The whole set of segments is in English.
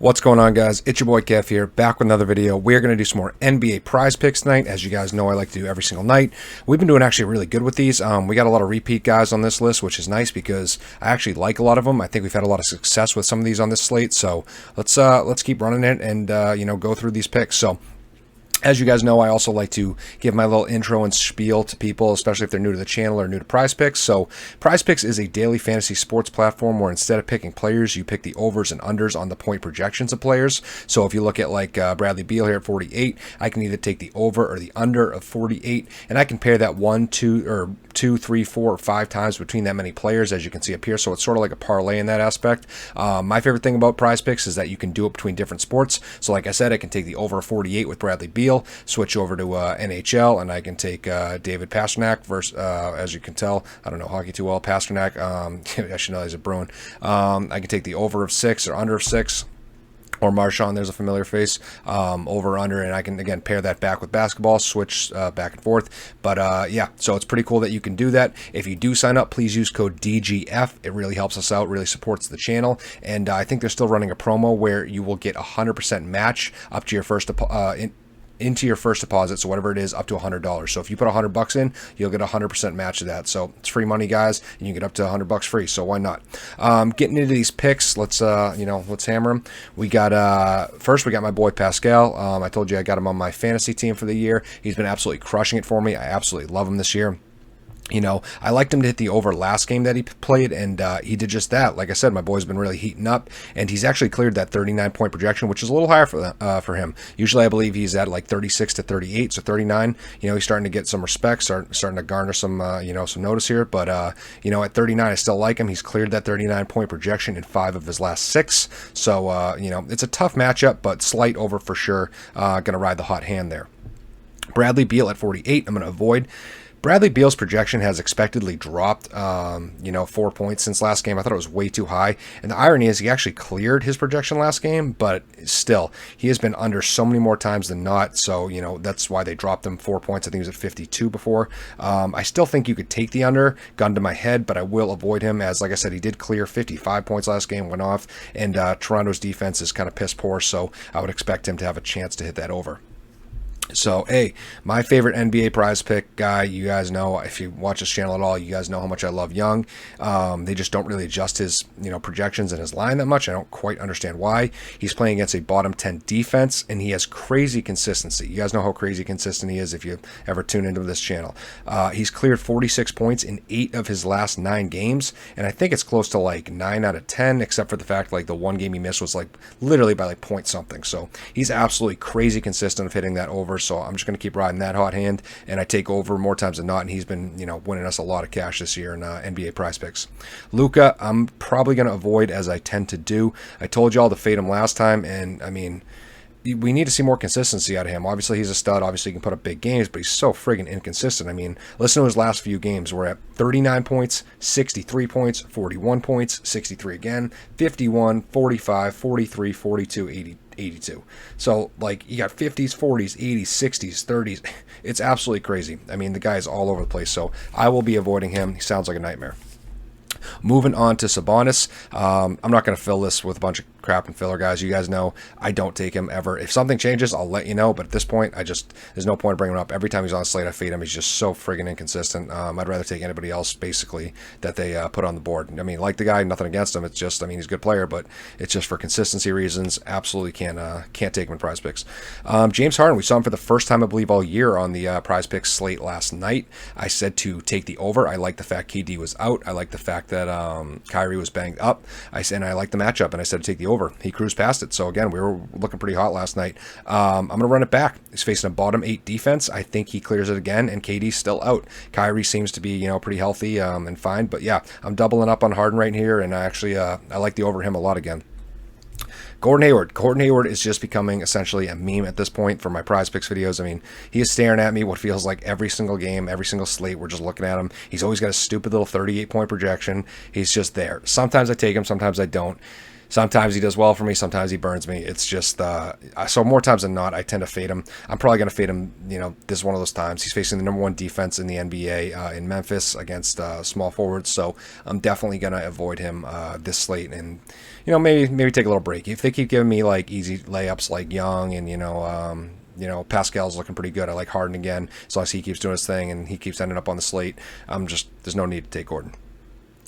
What's going on, guys? It's your boy Kev here, back with another video. We're going to do some more NBA prize picks tonight. As you guys know, I like to do every single night. We've been doing actually really good with these. We got a lot of repeat guys on this list, which is nice because I actually like a lot of them. I think we've had a lot of success with some of these on this slate. So let's keep running it and go through these picks. So as you guys know, I also like to give my little intro and spiel to people, especially if they're new to the channel or new to Prizepicks. So Prizepicks is a daily fantasy sports platform where instead of picking players, you pick the overs and unders on the point projections of players. So if you look at like Bradley Beal here at 48, I can either take the over or the under of 48, and I can pair that 1, 2, 3, 4, or 5 times between that many players, as you can see up here. So it's sort of like a parlay in that aspect. My favorite thing about Prizepicks is that you can do it between different sports. So like I said, I can take the over 48 with Bradley Beal, switch over to NHL, and I can take David Pastrnak versus, as you can tell, I don't know hockey too well, Pastrnak, I should know he's a Bruin. I can take the over of 6 or under of 6. Or Marchand, there's a familiar face, over under, and I can again pair that back with basketball, switch back and forth. But yeah, so it's pretty cool that you can do that. If you do sign up, please use code DGF. It really helps us out, really supports the channel. And I think they're still running a promo where you will get 100% match up to your first into your first deposit, so whatever it is, up to $100. So if you put $100 in, you'll get 100% match of that. So it's free money, guys, and you get up to $100 free. So why not? Getting into these picks, let's hammer them. We got first, we got my boy Pascal. I told you I got him on my fantasy team for the year. He's been absolutely crushing it for me. I absolutely love him this year. You know, I liked him to hit the over last game that he played, and he did just that. Like I said, my boy's been really heating up, and he's actually cleared that 39-point projection, which is a little higher for him. Usually I believe he's at like 36 to 38, so 39. You know, he's starting to get some respect, starting to garner some, some notice here. But, at 39, I still like him. He's cleared that 39-point projection in 5 of his last 6. So, it's a tough matchup, but slight over for sure. Going to ride the hot hand there. Bradley Beal at 48, I'm going to avoid. Bradley Beal's projection has expectedly dropped, 4 points since last game. I thought it was way too high. And the irony is he actually cleared his projection last game, but still, he has been under so many more times than not. So, that's why they dropped him 4 points. I think he was at 52 before. I still think you could take the under, gun to my head, but I will avoid him as, like I said, he did clear 55 points last game, went off, and Toronto's defense is kind of piss poor, so I would expect him to have a chance to hit that over. So, hey, my favorite NBA prize pick guy, you guys know, if you watch this channel at all, you guys know how much I love Young. They just don't really adjust his, projections and his line that much. I don't quite understand why. He's playing against a bottom 10 defense, and he has crazy consistency. You guys know how crazy consistent he is if you ever tune into this channel. He's cleared 46 points in 8 of his last 9 games, and I think it's close to like 9 out of 10, except for the fact like the one game he missed was like literally by like point something. So he's absolutely crazy consistent of hitting that over. So I'm just going to keep riding that hot hand, and I take over more times than not, and he's been, winning us a lot of cash this year in NBA prize picks. Luka, I'm probably going to avoid, as I tend to do. I told y'all to fade him last time, and I mean, we need to see more consistency out of him. Obviously, he's a stud. Obviously, he can put up big games, but he's so friggin' inconsistent. I mean, listen to his last few games. We're at 39 points, 63 points, 41 points, 63 again, 51, 45, 43, 42, 80. 82. So, like, you got 50s, 40s, 80s, 60s, 30s. It's absolutely crazy. I mean, the guy is all over the place. So, I will be avoiding him. He sounds like a nightmare. Moving on to Sabonis. I'm not going to fill this with a bunch of crap and filler, guys. You guys know I don't take him ever. If something changes, I'll let you know. But at this point, there's no point in bringing him up. Every time he's on slate, I fade him. He's just so friggin' inconsistent. I'd rather take anybody else, basically, that they put on the board. I mean, like the guy, nothing against him. It's just, I mean, he's a good player, but it's just for consistency reasons. Absolutely can't take him in prize picks. James Harden, we saw him for the first time, I believe, all year on the prize picks slate last night. I said to take the over. I like the fact KD was out. I like the fact that Kyrie was banged up. I like the matchup, and I said to take the over. He cruised past it. So again, we were looking pretty hot last night. I'm going to run it back. He's facing a bottom 8 defense. I think he clears it again, and KD's still out. Kyrie seems to be, pretty healthy and fine. But yeah, I'm doubling up on Harden right here, and I actually I like the over him a lot again. Gordon Hayward. Gordon Hayward is just becoming essentially a meme at this point for my prize picks videos. I mean, he is staring at me what feels like every single game, every single slate. We're just looking at him. He's always got a stupid little 38-point projection. He's just there. Sometimes I take him, sometimes I don't. Sometimes he does well for me. Sometimes he burns me. It's just so more times than not, I tend to fade him. I'm probably going to fade him. You know, this is one of those times. He's facing the #1 defense in the NBA in Memphis against small forwards. So I'm definitely going to avoid him this slate, and you know, maybe take a little break. If they keep giving me like easy layups like Young and you know, Pascal's looking pretty good. I like Harden again, as long as he keeps doing his thing and he keeps ending up on the slate. There's no need to take Gordon.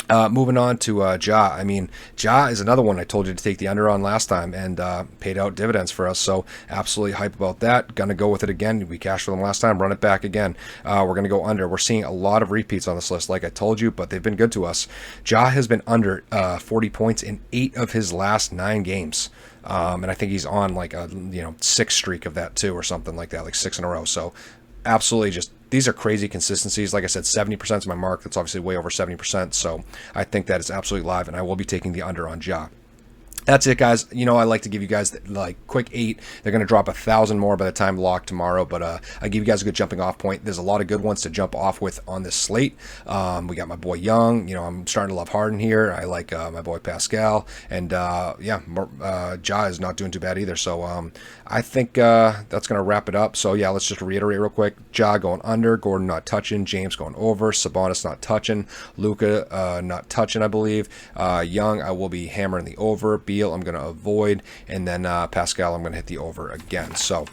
Moving on to Ja. I mean, Ja is another one I told you to take the under on last time, and paid out dividends for us. So absolutely hype about that. Gonna go with it again. We cashed for them last time. Run it back again. We're gonna go under. We're seeing a lot of repeats on this list, like I told you, but they've been good to us. Ja has been under 40 points in 8 of his last 9 games. And I think he's on like a 6 streak of that too, or something like that, like 6 in a row. So absolutely, just these are crazy consistencies. Like I said, 70% is my mark. That's obviously way over 70%. So I think that is absolutely live, and I will be taking the under on Ja. That's it, guys. You know, I like to give you guys like quick 8. They're going to drop 1,000 more by the time lock tomorrow, but I give you guys a good jumping off point. There's a lot of good ones to jump off with on this slate. We got my boy Young. You know, I'm starting to love Harden here. I like my boy Pascal, and ja is not doing too bad either. So I think that's going to wrap it up. So yeah, let's just reiterate real quick. Ja going under, Gordon not touching, James going over, Sabonis not touching, Luka not touching, I believe. Young, I will be hammering the over. Beal, I'm going to avoid, and then Pascal, I'm going to hit the over again. So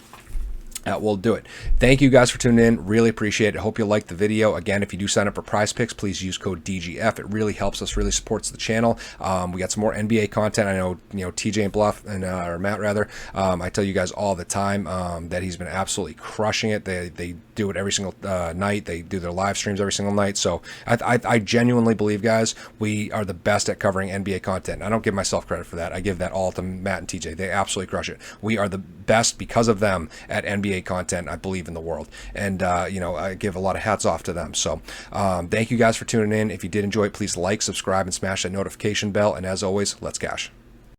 that will do it. Thank you guys for tuning in. Really appreciate it. Hope you liked the video. Again, if you do sign up for Prizepicks, please use code DGF. It really helps us, really supports the channel. We got some more NBA content. I know, TJ and Bluff and or Matt rather. I tell you guys all the time that he's been absolutely crushing it. They do it every single night. They do their live streams every single night. So I genuinely believe, guys, we are the best at covering NBA content. I don't give myself credit for that. I give that all to Matt and TJ. They absolutely crush it. We are the best because of them at NBA content, I believe, in the world, and I give a lot of hats off to them. So thank you guys for tuning in. If you did enjoy it, please like, subscribe, and smash that notification bell, and as always, let's cash.